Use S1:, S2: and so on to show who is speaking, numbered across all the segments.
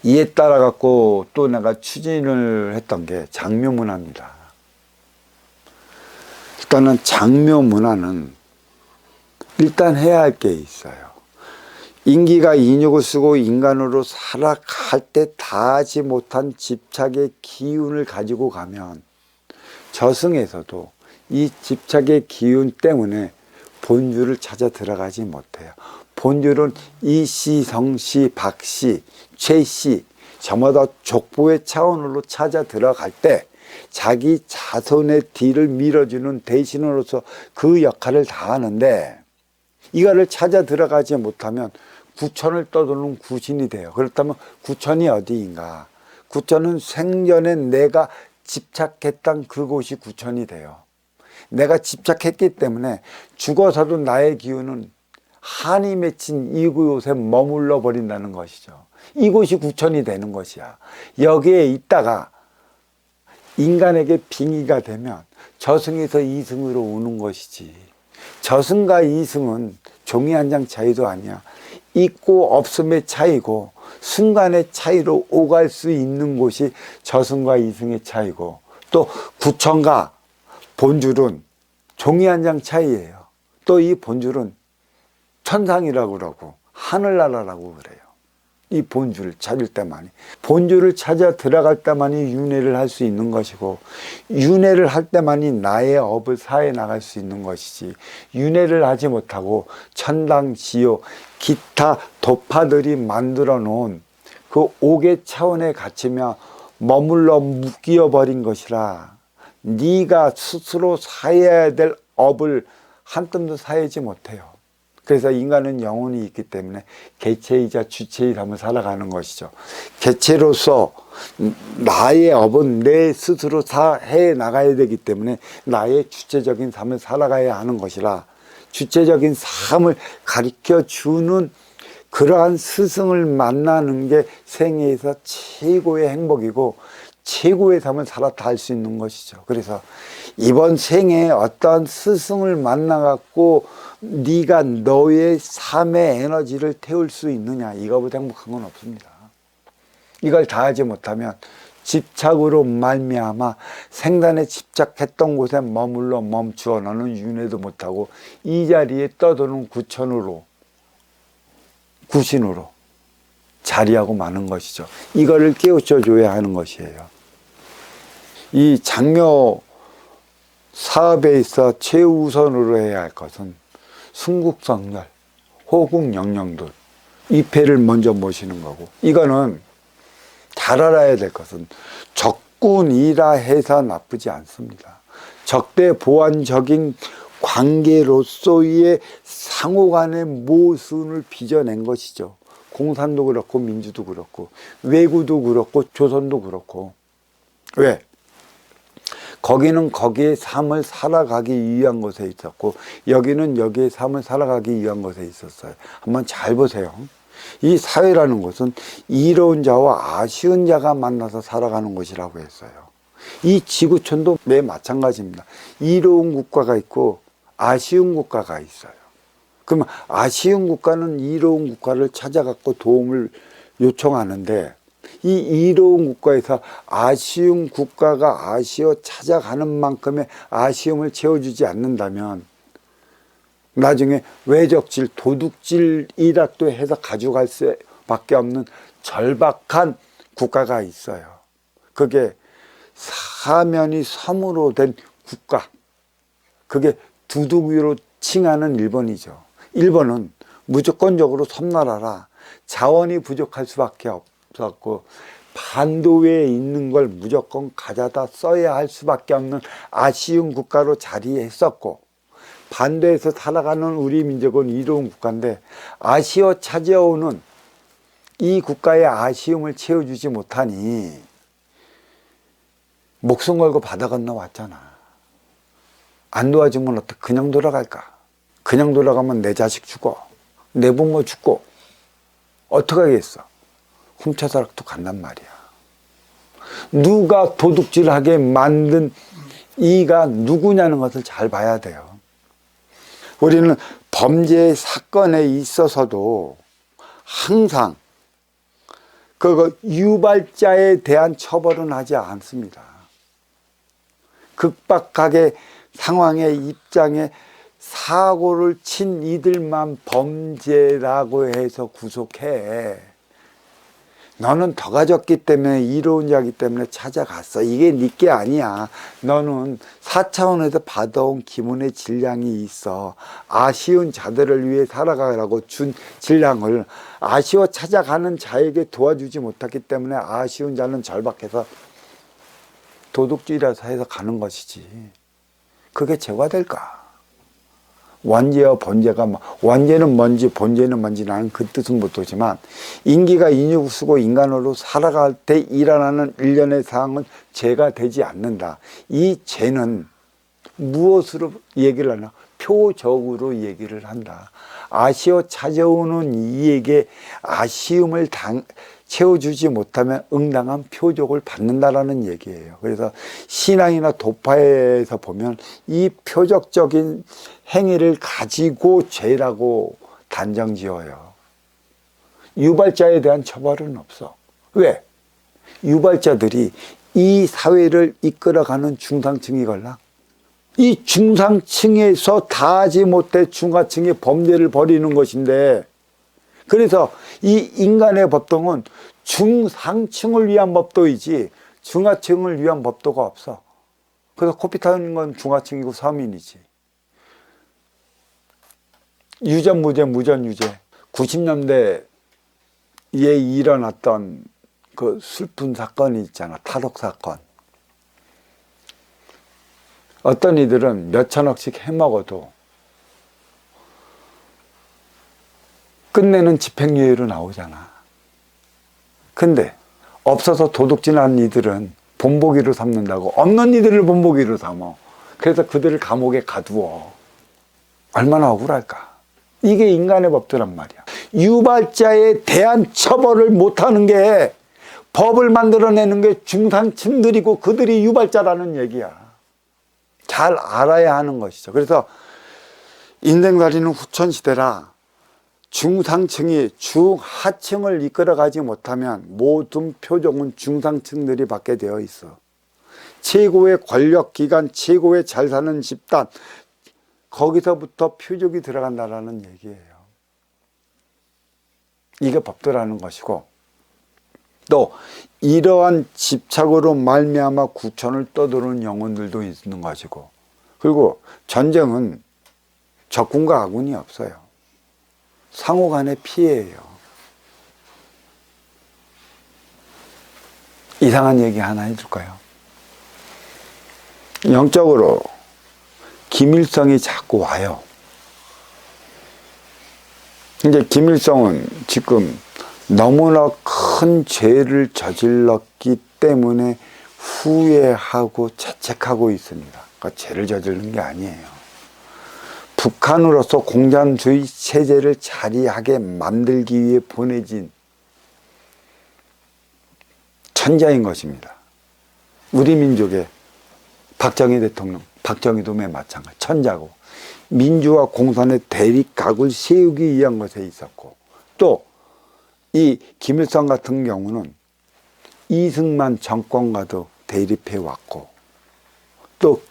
S1: 이에 따라 갖고 또 내가 추진을 했던 게 장묘문화입니다. 일단은 장묘문화는 일단 해야 할 게 있어요. 인기가 인육을 쓰고 인간으로 살아갈 때 다하지 못한 집착의 기운을 가지고 가면 저승에서도 이 집착의 기운 때문에 본주를 찾아 들어가지 못해요. 본주는 이씨, 성씨, 박씨, 최씨 저마다 족보의 차원으로 찾아 들어갈 때 자기 자손의 뒤를 밀어주는 대신으로서 그 역할을 다하는데, 이거를 찾아 들어가지 못하면 구천을 떠도는 구신이 돼요. 그렇다면 구천이 어디인가? 구천은 생전에 내가 집착했던 그곳이 구천이 돼요. 내가 집착했기 때문에 죽어서도 나의 기운은 한이 맺힌 이곳에 머물러 버린다는 것이죠. 이곳이 구천이 되는 것이야. 여기에 있다가 인간에게 빙의가 되면 저승에서 이승으로 오는 것이지. 저승과 이승은 종이 한 장 차이도 아니야. 있고 없음의 차이고 순간의 차이로 오갈 수 있는 곳이 저승과 이승의 차이고, 또 구천과 본줄은 종이 한 장 차이예요. 또 이 본줄은 천상이라고 그러고 하늘나라라고 그래요. 이 본주를 찾을 때만이, 본주를 찾아 들어갈 때만이 윤회를 할 수 있는 것이고, 윤회를 할 때만이 나의 업을 사해 나갈 수 있는 것이지, 윤회를 하지 못하고 천당, 지옥, 기타 도파들이 만들어 놓은 그 옥의 차원에 갇히며 머물러 묶여 버린 것이라 네가 스스로 사해야 될 업을 한 뜸도 사하지 못해요. 그래서 인간은 영혼이 있기 때문에 개체이자 주체이자 삶을 살아가는 것이죠. 개체로서 나의 업은 내 스스로 해 나가야 되기 때문에 나의 주체적인 삶을 살아가야 하는 것이라, 주체적인 삶을 가르쳐 주는 그러한 스승을 만나는 게 생애에서 최고의 행복이고 최고의 삶을 살았다 할 수 있는 것이죠. 그래서 이번 생애에 어떠한 스승을 만나갖고 네가 너의 삶의 에너지를 태울 수 있느냐, 이거보다 행복한 건 없습니다. 이걸 다 하지 못하면 집착으로 말미암아 생단에 집착했던 곳에 머물러 멈추어 너는 윤회도 못하고 이 자리에 떠도는 구천으로, 구신으로 자리하고 마는 것이죠. 이거를 깨우쳐 줘야 하는 것이에요. 이 장묘 사업에 있어 최우선으로 해야 할 것은 순국성렬, 호국영령들, 이패를 먼저 모시는 거고, 이거는 잘 알아야 될 것은 적군이라 해서 나쁘지 않습니다. 적대보완적인 관계로서의 상호간의 모순을 빚어낸 것이죠. 공산도 그렇고 민주도 그렇고 외구도 그렇고 조선도 그렇고. 왜? 거기는 거기의 삶을 살아가기 위한 것에 있었고 여기는 여기의 삶을 살아가기 위한 것에 있었어요. 한번 잘 보세요. 이 사회라는 것은 이로운 자와 아쉬운 자가 만나서 살아가는 것이라고 했어요. 이 지구촌도 매 마찬가지입니다. 이로운 국가가 있고 아쉬운 국가가 있어요. 그러면 아쉬운 국가는 이로운 국가를 찾아갖고 도움을 요청하는데, 이 이로운 국가에서 아쉬운 국가가 아쉬워 찾아가는 만큼의 아쉬움을 채워주지 않는다면 나중에 외적질, 도둑질이라도 해서 가져갈 수밖에 없는 절박한 국가가 있어요. 그게 사면이 섬으로 된 국가, 그게 두둑 위로 칭하는 일본이죠. 일본은 무조건적으로 섬나라라 자원이 부족할 수밖에 없었고 반도에 있는 걸 무조건 가져다 써야 할 수밖에 없는 아쉬운 국가로 자리했었고, 반도에서 살아가는 우리 민족은 이로운 국가인데 아쉬워 찾아오는 이 국가의 아쉬움을 채워주지 못하니 목숨 걸고 바다 건너 왔잖아. 안 도와주면 어떡해? 그냥 돌아갈까? 그냥 돌아가면 내 자식 죽어, 내 부모 죽고 어떻게 하겠어? 훔쳐서라도 간단 말이야. 누가 도둑질하게 만든 이가 누구냐는 것을 잘 봐야 돼요. 우리는 범죄 사건에 있어서도 항상 그 유발자에 대한 처벌은 하지 않습니다. 극박하게 상황의 입장에 사고를 친 이들만 범죄라고 해서 구속해. 너는 더 가졌기 때문에 이로운 자이기 때문에 찾아갔어. 이게 네 게 아니야. 너는 4차원에서 받아온 기본의 질량이 있어. 아쉬운 자들을 위해 살아가라고 준 질량을 아쉬워 찾아가는 자에게 도와주지 못했기 때문에 아쉬운 자는 절박해서 도둑질이라서 해서 가는 것이지. 그게 죄가 될까? 원죄와 본죄가 원죄는 뭔지 본죄는 뭔지 나는 그 뜻은 못하지만 인기가 인육을 쓰고 인간으로 살아갈 때 일어나는 일련의 사항은 죄가 되지 않는다. 이 죄는 무엇으로 얘기를 하나? 표적으로 얘기를 한다. 아쉬워 찾아오는 이에게 아쉬움을 채워주지 못하면 응당한 표적을 받는다라는 얘기예요. 그래서 신앙이나 도파에서 보면 이 표적적인 행위를 가지고 죄라고 단정 지어요. 유발자에 대한 처벌은 없어. 왜? 유발자들이 이 사회를 이끌어가는 중상층이걸라. 이 중상층에서 다하지 못해 중하층이 범죄를 벌이는 것인데, 그래서 이 인간의 법도는 중상층을 위한 법도이지 중하층을 위한 법도가 없어. 그래서 코피 타는 건 중하층이고 서민이지. 유전 무죄, 무전 유죄. 90년대에 일어났던 그 슬픈 사건이 있잖아. 탈옥 사건. 어떤 이들은 몇 천억씩 해먹어도 끝내는 집행유예로 나오잖아. 근데 없어서 도둑질하는 이들은 본보기로 삼는다고. 없는 이들을 본보기로 삼어. 그래서 그들을 감옥에 가두어. 얼마나 억울할까. 이게 인간의 법도란 말이야. 유발자에 대한 처벌을 못하는 게, 법을 만들어내는 게 중상층들이고 그들이 유발자라는 얘기야. 잘 알아야 하는 것이죠. 그래서 인생살이는 후천시대라 중상층이 중하층을 이끌어가지 못하면 모든 표적은 중상층들이 받게 되어 있어. 최고의 권력기관, 최고의 잘 사는 집단, 거기서부터 표적이 들어간다는 얘기예요. 이게 법도라는 것이고, 또 이러한 집착으로 말미암아 구천을 떠도는 영혼들도 있는 것이고, 그리고 전쟁은 적군과 아군이 없어요. 상호 간의 피해예요. 이상한 얘기 하나 해줄까요? 영적으로 김일성이 자꾸 와요. 이제 김일성은 지금 너무나 큰 죄를 저질렀기 때문에 후회하고 자책하고 있습니다. 그러니까 죄를 저지른 게 아니에요. 북한으로서 공산주의 체제를 자리하게 만들기 위해 보내진 천자인 것입니다. 우리 민족의 박정희 대통령, 박정희도 매 마찬가지 천자고, 민주와 공산의 대립각을 세우기 위한 것에 있었고, 또 이 김일성 같은 경우는 이승만 정권과도 대립해 왔고, 또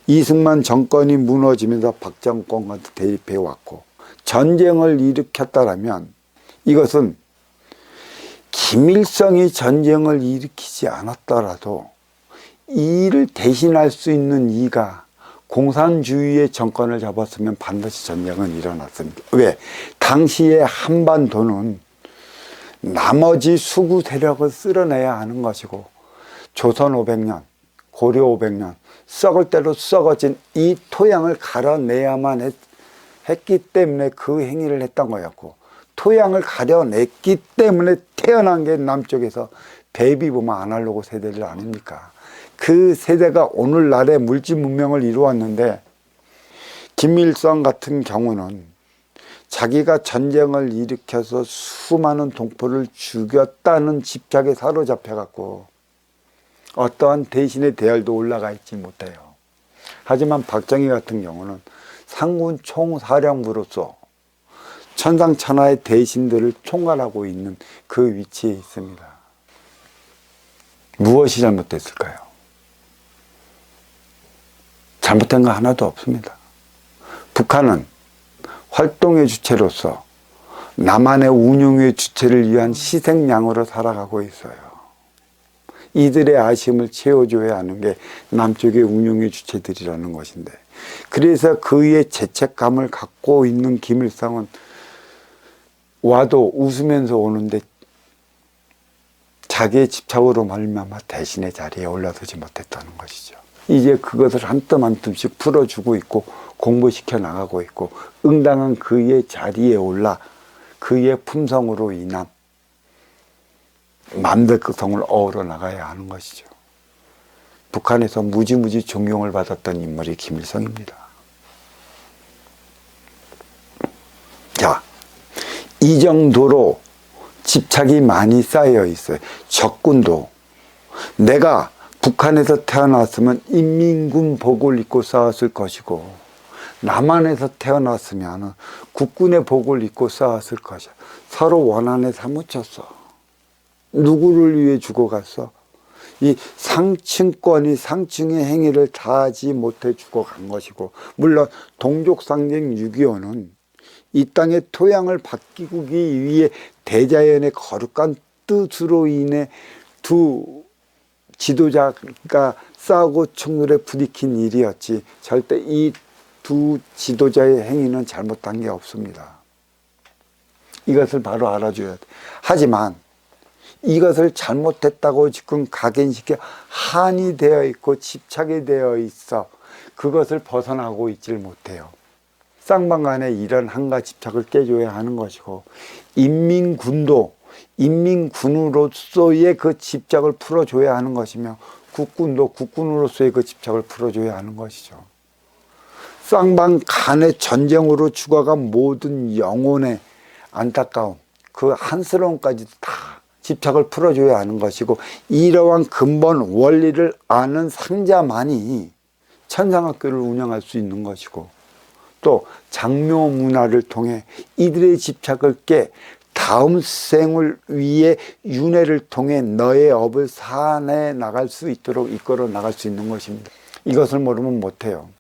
S1: 이승만 정권이 무너지면서 박 정권과도 대립해 왔고, 전쟁을 일으켰다라면 이것은 김일성이 전쟁을 일으키지 않았더라도 이를 대신할 수 있는 이가 공산주의의 정권을 잡았으면 반드시 전쟁은 일어났습니다. 왜? 당시에 한반도는 나머지 수구 세력을 쓸어내야 하는 것이고, 조선 500년, 고려 500년 썩을 대로 썩어진 이 토양을 갈아내야만 했기 때문에 그 행위를 했던 거였고, 토양을 가려냈기 때문에 태어난 게 남쪽에서 베이비붐 아날로그 세대들 아닙니까? 그 세대가 오늘날의 물질 문명을 이루었는데, 김일성 같은 경우는 자기가 전쟁을 일으켜서 수많은 동포를 죽였다는 집착에 사로잡혀갖고 어떠한 대신의 대열도 올라가 있지 못해요. 하지만 박정희 같은 경우는 상군 총사령부로서 천상천하의 대신들을 총괄하고 있는 그 위치에 있습니다. 무엇이 잘못됐을까요? 잘못된 거 하나도 없습니다. 북한은 활동의 주체로서 남한의 운용의 주체를 위한 희생양으로 살아가고 있어요. 이들의 아쉬움을 채워줘야 하는 게 남쪽의 운용의 주체들이라는 것인데, 그래서 그의 죄책감을 갖고 있는 김일성은 와도 웃으면서 오는데 자기의 집착으로 말미암아 대신의 자리에 올라서지 못했다는 것이죠. 이제 그것을 한 뜸 한 뜸씩 풀어주고 있고 공부시켜 나가고 있고, 응당한 그의 자리에 올라 그의 품성으로 인한 만백성을 어우러 나가야 하는 것이죠. 북한에서 무지무지 존경을 받았던 인물이 김일성입니다. 자, 이 정도로 집착이 많이 쌓여 있어요. 적군도 내가 북한에서 태어났으면 인민군 복을 입고 싸웠을 것이고, 남한에서 태어났으면 국군의 복을 입고 싸웠을 것이야. 서로 원한에 사무쳤어. 누구를 위해 죽어갔어? 이 상층권이 상층의 행위를 다하지 못해 죽어간 것이고, 물론 동족상쟁 6.25는 이 땅의 토양을 바꾸기 위해 대자연의 거룩한 뜻으로 인해 두 지도자가 싸우고 총률에 부딪힌 일이었지, 절대 이 두 지도자의 행위는 잘못한 게 없습니다. 이것을 바로 알아줘야 돼. 하지만 이것을 잘못했다고 지금 각인시켜 한이 되어 있고 집착이 되어 있어 그것을 벗어나고 있질 못해요. 쌍방간에 이런 한가 집착을 깨줘야 하는 것이고, 인민군도 인민군으로서의 그 집착을 풀어줘야 하는 것이며, 국군도 국군으로서의 그 집착을 풀어줘야 하는 것이죠. 쌍방간의 전쟁으로 죽어간 모든 영혼의 안타까움, 그 한스러움까지도 다 집착을 풀어줘야 하는 것이고, 이러한 근본 원리를 아는 상자만이 천상학교를 운영할 수 있는 것이고, 또 장묘 문화를 통해 이들의 집착을 깨 다음 생을 위해 윤회를 통해 너의 업을 사내 나갈 수 있도록 이끌어 나갈 수 있는 것입니다. 이것을 모르면 못해요.